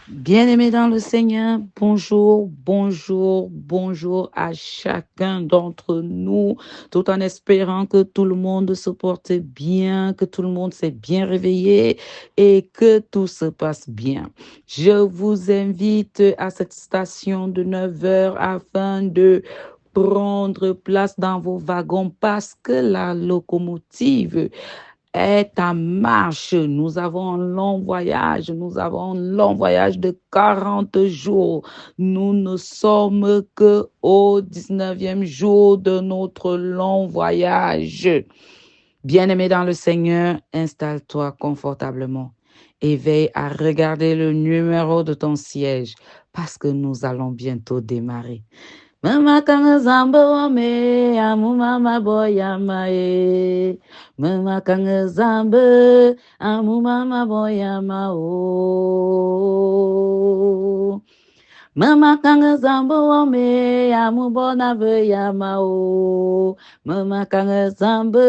Bien-aimés dans le Seigneur, bonjour, bonjour, bonjour à chacun d'entre nous, tout en espérant que tout le monde se porte bien, que tout le monde s'est bien réveillé et que tout se passe bien. Je vous invite à cette station de 9 heures afin de prendre place dans vos wagons parce que la locomotive est en marche. Nous avons un long voyage. Nous avons un long voyage de 40 jours. Nous ne sommes que au 19e jour de notre long voyage. Bien-aimé dans le Seigneur, installe-toi confortablement et veille à regarder le numéro de ton siège parce que nous allons bientôt démarrer. Mama kanga zamba wame amu mama boya mae. Mama kanga zamba amu mama boya mao. Mama kanga zamba wame amu bona boya mao. Mama kanga zamba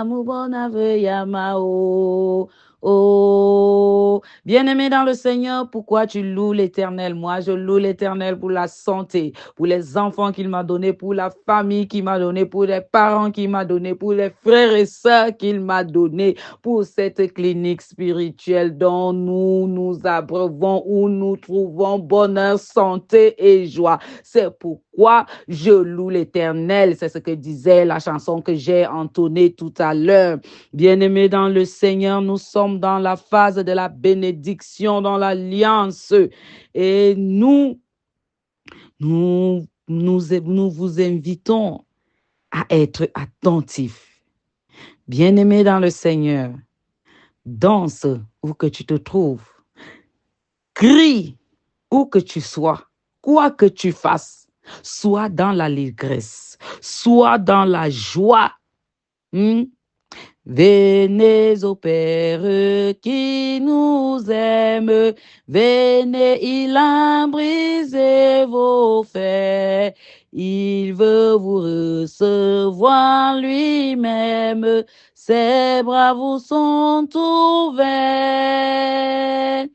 amu bona boya mao. Oh, bien-aimé dans le Seigneur, pourquoi tu loues l'Éternel? Moi, je loue l'Éternel pour la santé, pour les enfants qu'il m'a donnés, pour la famille qu'il m'a donnée, pour les parents qu'il m'a donnés, pour les frères et sœurs qu'il m'a donnés, pour cette clinique spirituelle dont nous nous abreuvons, où nous trouvons bonheur, santé et joie. C'est pourquoi je loue l'Éternel. C'est ce que disait la chanson que j'ai entonnée tout à l'heure. Bien-aimés dans le Seigneur, nous sommes dans la phase de la bénédiction, dans l'alliance. Et nous vous invitons à être attentifs. Bien-aimés dans le Seigneur, danse où que tu te trouves. Crie où que tu sois, quoi que tu fasses. Sois dans l'allégresse, sois dans la joie. Hmm? Venez au Père qui nous aime, venez, il a brisé vos fers, il veut vous recevoir lui-même, ses bras vous sont ouverts.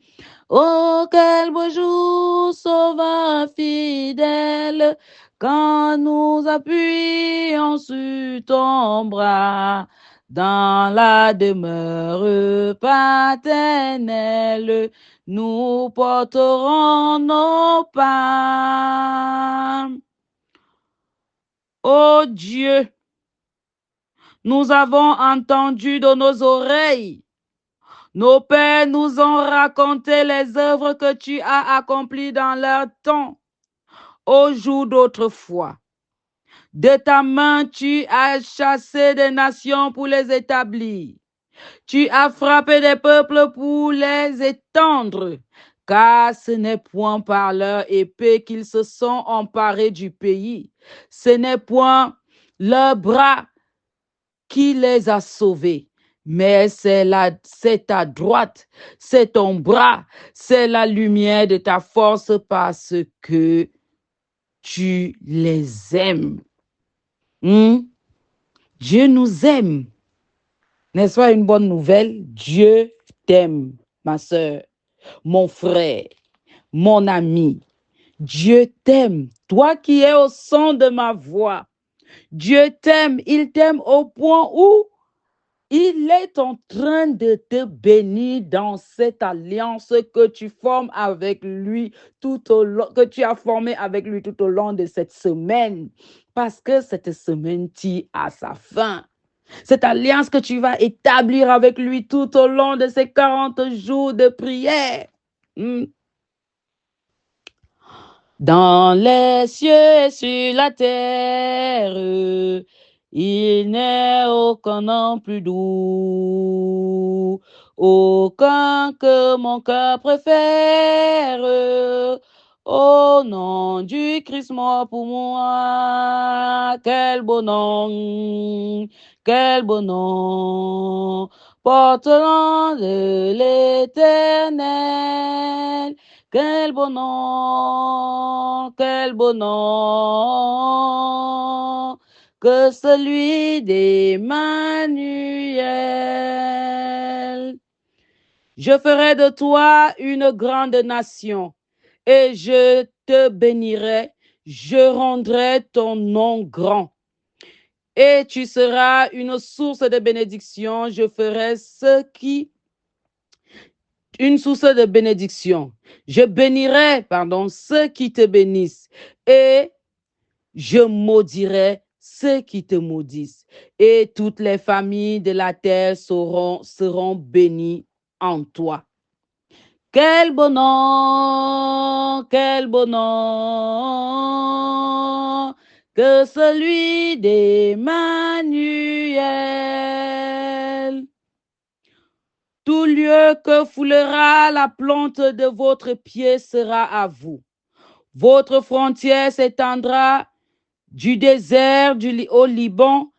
Oh, quel beau jour, sauveur fidèle, quand nous appuyons sur ton bras dans la demeure paternelle, nous porterons nos pas. Ô Dieu, nous avons entendu de nos oreilles. Nos pères nous ont raconté les œuvres que tu as accomplies dans leur temps, au jour d'autrefois. De ta main, tu as chassé des nations pour les établir. Tu as frappé des peuples pour les étendre, car ce n'est point par leur épée qu'ils se sont emparés du pays. Ce n'est point leur bras qui les a sauvés, mais c'est ta droite, c'est ton bras, c'est la lumière de ta force parce que tu les aimes. Hmm? Dieu nous aime. N'est-ce pas une bonne nouvelle? Dieu t'aime, ma soeur, mon frère, mon ami. Dieu t'aime, toi qui es au son de ma voix. Dieu t'aime, il t'aime au point où il est en train de te bénir dans cette alliance que tu formes avec lui tout au long, que tu as formé avec lui tout au long de cette semaine. Parce que cette semaine tire à sa fin. Cette alliance que tu vas établir avec lui tout au long de ces 40 jours de prière. Hmm. Dans les cieux et sur la terre, il n'est aucun nom plus doux, aucun que mon cœur préfère. Au nom du Christ mort pour moi, quel beau nom, porte le nom de l'Éternel. Quel beau nom que celui d'Emmanuel. Je ferai de toi une grande nation et je te bénirai. Je rendrai ton nom grand et tu seras une source de bénédiction. Je ferai une source de bénédiction. Je bénirai, ceux qui te bénissent et je maudirai ceux qui te maudissent. Et toutes les familles de la terre seront bénies en toi. Quel beau nom que celui d'Emmanuel. Tout lieu que foulera la plante de votre pied sera à vous. Votre frontière s'étendra du désert au Liban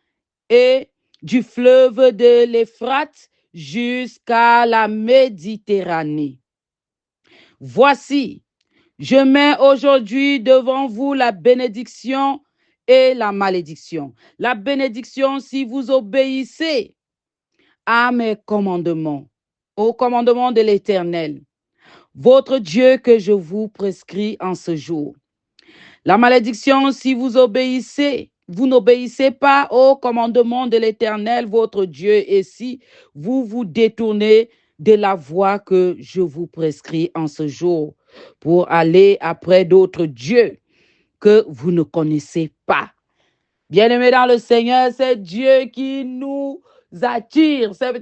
et du fleuve de l'Euphrate jusqu'à la Méditerranée. Voici, je mets aujourd'hui devant vous la bénédiction et la malédiction. La bénédiction si vous obéissez à mes commandements, au commandement de l'Éternel, votre Dieu que je vous prescris en ce jour. La malédiction si vous n'obéissez pas au commandement de l'Éternel, votre Dieu, et si vous vous détournez de la voie que je vous prescris en ce jour pour aller après d'autres dieux que vous ne connaissez pas. Bien-aimés dans le Seigneur, c'est Dieu qui nous attire, ces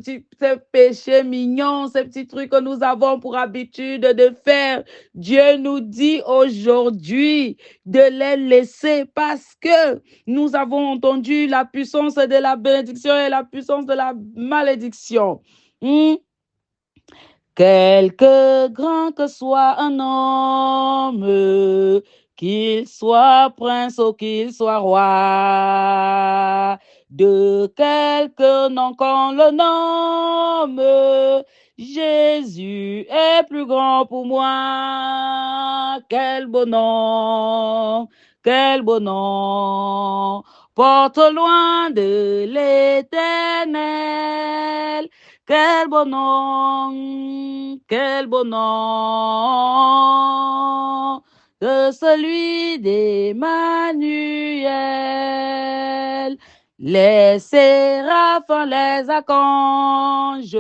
péchés mignons, ces petits trucs que nous avons pour habitude de faire. Dieu nous dit aujourd'hui de les laisser parce que nous avons entendu la puissance de la bénédiction et la puissance de la malédiction. Quelque grand que soit un homme, qu'il soit prince ou qu'il soit roi, de quelque nom qu'on le nomme, Jésus est plus grand pour moi. Quel beau nom, quel beau nom, porte loin de l'Éternel. Quel beau nom, que celui d'Emmanuel. Les séraphins, les archanges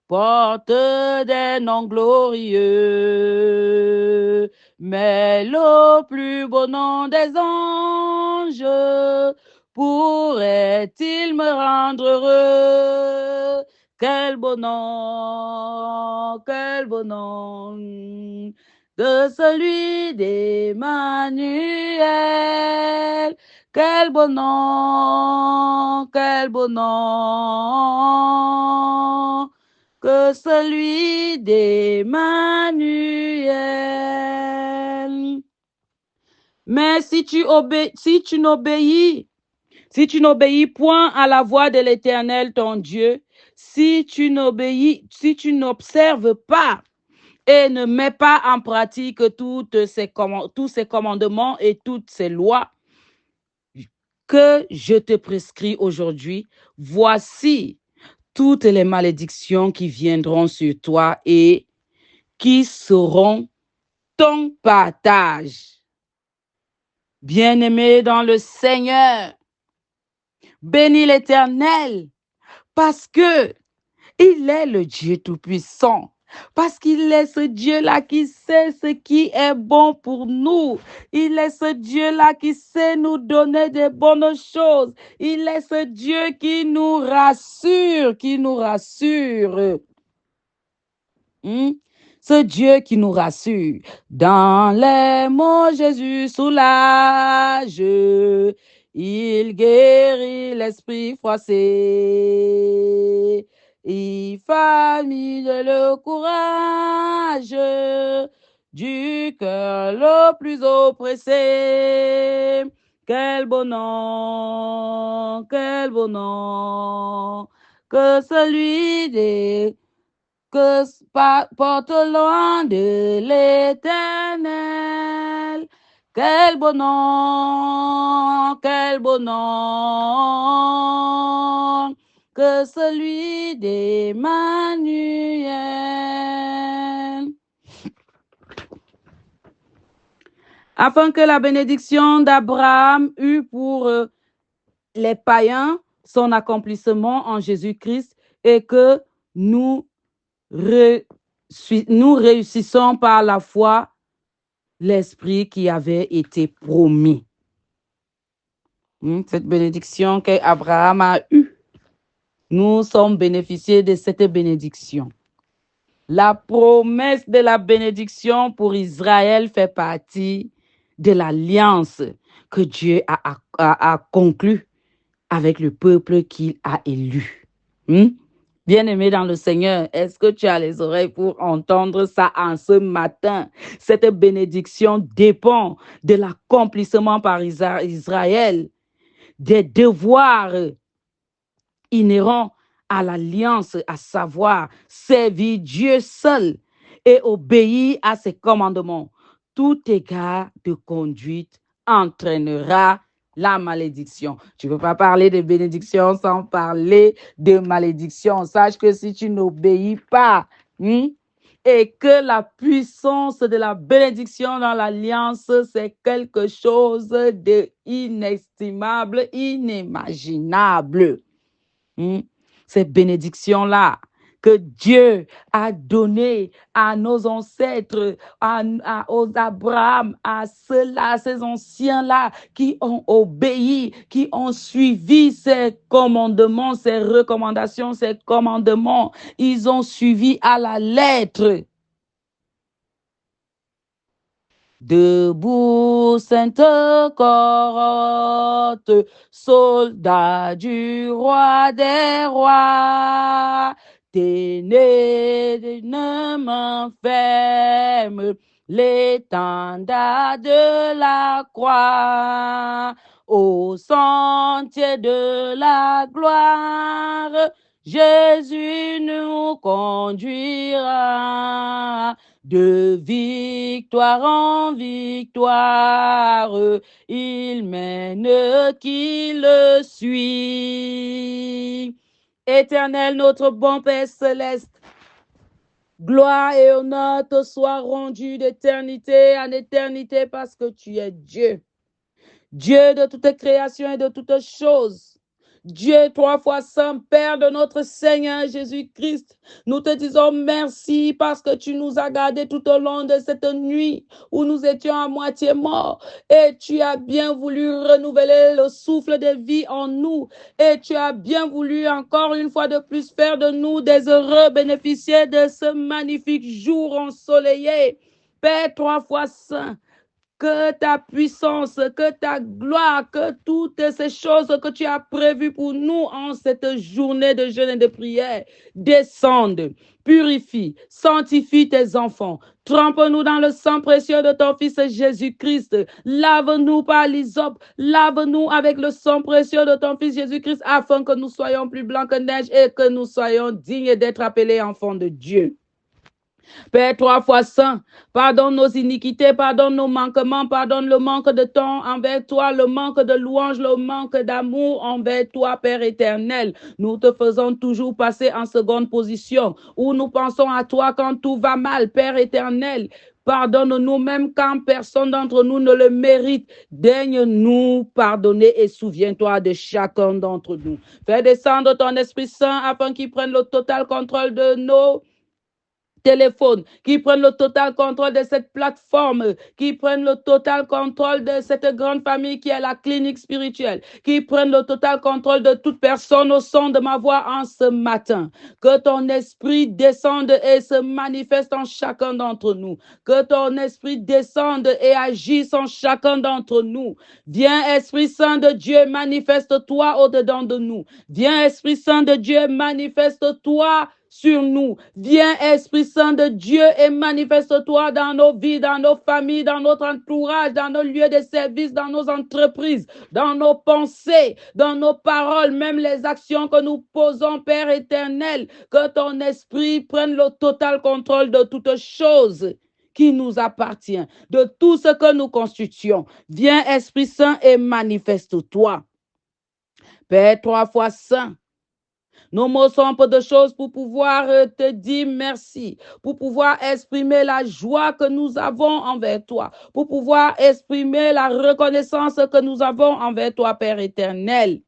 portent des noms glorieux, mais le plus beau nom des anges pourrait-il me rendre heureux? Quel beau nom de celui d'Emmanuel. Quel beau nom que celui d'Emmanuel. Mais si tu n'obéis point à la voix de l'Éternel ton Dieu, si tu n'observes pas et ne mets pas en pratique tous ces commandements et toutes ces lois que je te prescris aujourd'hui, voici toutes les malédictions qui viendront sur toi et qui seront ton partage. Bien-aimé dans le Seigneur, bénis l'Éternel parce que il est le Dieu Tout-Puissant. Parce qu'il est ce Dieu-là qui sait ce qui est bon pour nous. Il est ce Dieu-là qui sait nous donner des bonnes choses. Il est ce Dieu qui nous rassure, Ce Dieu qui nous rassure. Dans les mots, Jésus soulage. Il guérit l'esprit froissé. Il famine le courage du cœur le plus oppressé. Quel bon nom que celui que porte loin de l'Éternel. Quel beau nom que celui d'Emmanuel. Afin que la bénédiction d'Abraham eût pour les païens son accomplissement en Jésus-Christ et que nous réussissons par la foi l'esprit qui avait été promis. Cette bénédiction qu'Abraham a eue, nous sommes bénéficiés de cette bénédiction. La promesse de la bénédiction pour Israël fait partie de l'alliance que Dieu a conclue avec le peuple qu'il a élu. Bien-aimé dans le Seigneur, est-ce que tu as les oreilles pour entendre ça en ce matin? Cette bénédiction dépend de l'accomplissement par Israël des devoirs inhérents à l'alliance, à savoir servir Dieu seul et obéir à ses commandements. Tout égard de conduite entraînera la malédiction. Tu ne peux pas parler de bénédiction sans parler de malédiction. Sache que si tu n'obéis pas, et que la puissance de la bénédiction dans l'alliance, c'est quelque chose d'inestimable, inimaginable. Ces bénédictions-là que Dieu a données à nos ancêtres, aux Abraham, à ceux-là, ces anciens-là qui ont obéi, qui ont suivi ses commandements, ses recommandations, ses commandements. Ils ont suivi à la lettre. Debout, sainte cohorte, soldats du roi des rois, tenez d'une main ferme l'étendard de la croix, au sentier de la gloire, Jésus nous conduira. De victoire en victoire, il mène qui le suit. Éternel, notre bon Père céleste, gloire et honneur te soient rendus d'éternité en éternité parce que tu es Dieu. Dieu de toute création et de toutes choses. Dieu 3 fois saint, Père de notre Seigneur Jésus-Christ, nous te disons merci parce que tu nous as gardés tout au long de cette nuit où nous étions à moitié morts et tu as bien voulu renouveler le souffle de vie en nous et tu as bien voulu encore une fois de plus faire de nous des heureux bénéficiaires de ce magnifique jour ensoleillé. Père 3 fois saint, que ta puissance, que ta gloire, que toutes ces choses que tu as prévues pour nous en cette journée de jeûne et de prière descendent, purifie, sanctifie tes enfants. Trempe-nous dans le sang précieux de ton Fils Jésus-Christ. Lave-nous par l'hysope, lave-nous avec le sang précieux de ton Fils Jésus-Christ afin que nous soyons plus blancs que neige et que nous soyons dignes d'être appelés enfants de Dieu. Père 3 fois saint, pardonne nos iniquités, pardonne nos manquements, pardonne le manque de temps envers toi, le manque de louange, le manque d'amour envers toi, Père éternel. Nous te faisons toujours passer en seconde position, où nous pensons à toi quand tout va mal, Père éternel. Pardonne-nous même quand personne d'entre nous ne le mérite. Daigne-nous pardonner et souviens-toi de chacun d'entre nous. Fais descendre ton Esprit Saint afin qu'il prenne le total contrôle de nos téléphone, qui prennent le total contrôle de cette plateforme, qui prennent le total contrôle de cette grande famille qui est la clinique spirituelle, qui prennent le total contrôle de toute personne au son de ma voix en ce matin. Que ton esprit descende et se manifeste en chacun d'entre nous. Que ton esprit descende et agisse en chacun d'entre nous. Viens, Esprit Saint de Dieu, manifeste-toi au-dedans de nous. Viens, Esprit Saint de Dieu, manifeste-toi sur nous. Viens, Esprit Saint de Dieu, et manifeste-toi dans nos vies, dans nos familles, dans notre entourage, dans nos lieux de service, dans nos entreprises, dans nos pensées, dans nos paroles, même les actions que nous posons, Père éternel. Que ton esprit prenne le total contrôle de toutes choses qui nous appartient, de tout ce que nous constituons. Viens, Esprit Saint, et manifeste-toi. Père 3 fois saint, Nos mots sont peu de choses pour pouvoir te dire merci, pour pouvoir exprimer la joie que nous avons envers toi, pour pouvoir exprimer la reconnaissance que nous avons envers toi, Père éternel.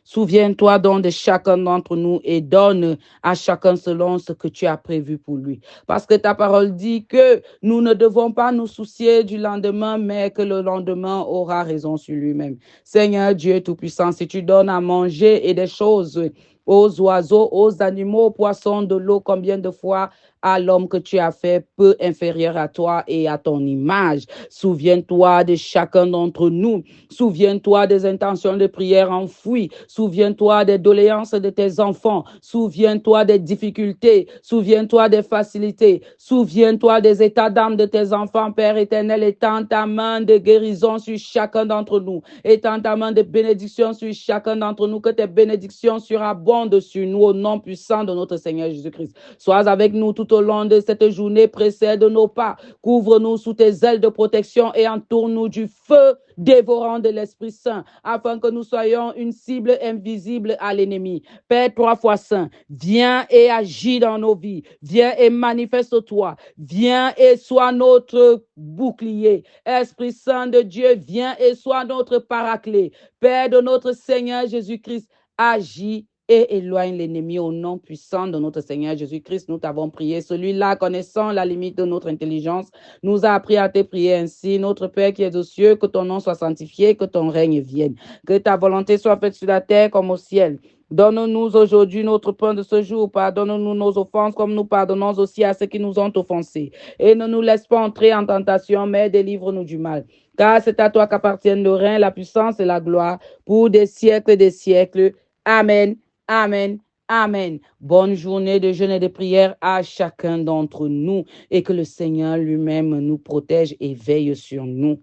Souviens-toi donc de chacun d'entre nous et donne à chacun selon ce que tu as prévu pour lui. Parce que ta parole dit que nous ne devons pas nous soucier du lendemain, mais que le lendemain aura raison sur lui-même. Seigneur Dieu Tout-Puissant, si tu donnes à manger et des choses aux oiseaux, aux animaux, aux poissons de l'eau, combien de fois à l'homme que tu as fait peu inférieur à toi et à ton image. Souviens-toi de chacun d'entre nous. Souviens-toi des intentions de prière enfouies. Souviens-toi des doléances de tes enfants. Souviens-toi des difficultés. Souviens-toi des facilités. Souviens-toi des états d'âme de tes enfants, Père éternel. Étends ta main de guérison sur chacun d'entre nous. Étends ta main de bénédiction sur chacun d'entre nous. Que tes bénédictions surabondent sur nous au nom puissant de notre Seigneur Jésus-Christ. Sois avec nous tout au long de cette journée. Précède nos pas. Couvre-nous sous tes ailes de protection et entoure-nous du feu dévorant de l'Esprit Saint, afin que nous soyons une cible invisible à l'ennemi. Père 3 fois saint, viens et agis dans nos vies. Viens et manifeste-toi. Viens et sois notre bouclier. Esprit Saint de Dieu, viens et sois notre paraclet. Père de notre Seigneur Jésus-Christ, agis et éloigne l'ennemi au nom puissant de notre Seigneur Jésus-Christ. Nous t'avons prié. Celui-là, connaissant la limite de notre intelligence, nous a appris à te prier ainsi. Notre Père qui es aux cieux, que ton nom soit sanctifié, que ton règne vienne. Que ta volonté soit faite sur la terre comme au ciel. Donne-nous aujourd'hui notre pain de ce jour. Pardonne-nous nos offenses comme nous pardonnons aussi à ceux qui nous ont offensés. Et ne nous laisse pas entrer en tentation, mais délivre-nous du mal. Car c'est à toi qu'appartiennent le règne, la puissance et la gloire pour des siècles et des siècles. Amen. Amen. Amen. Bonne journée de jeûne et de prière à chacun d'entre nous et que le Seigneur lui-même nous protège et veille sur nous.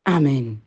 Amen.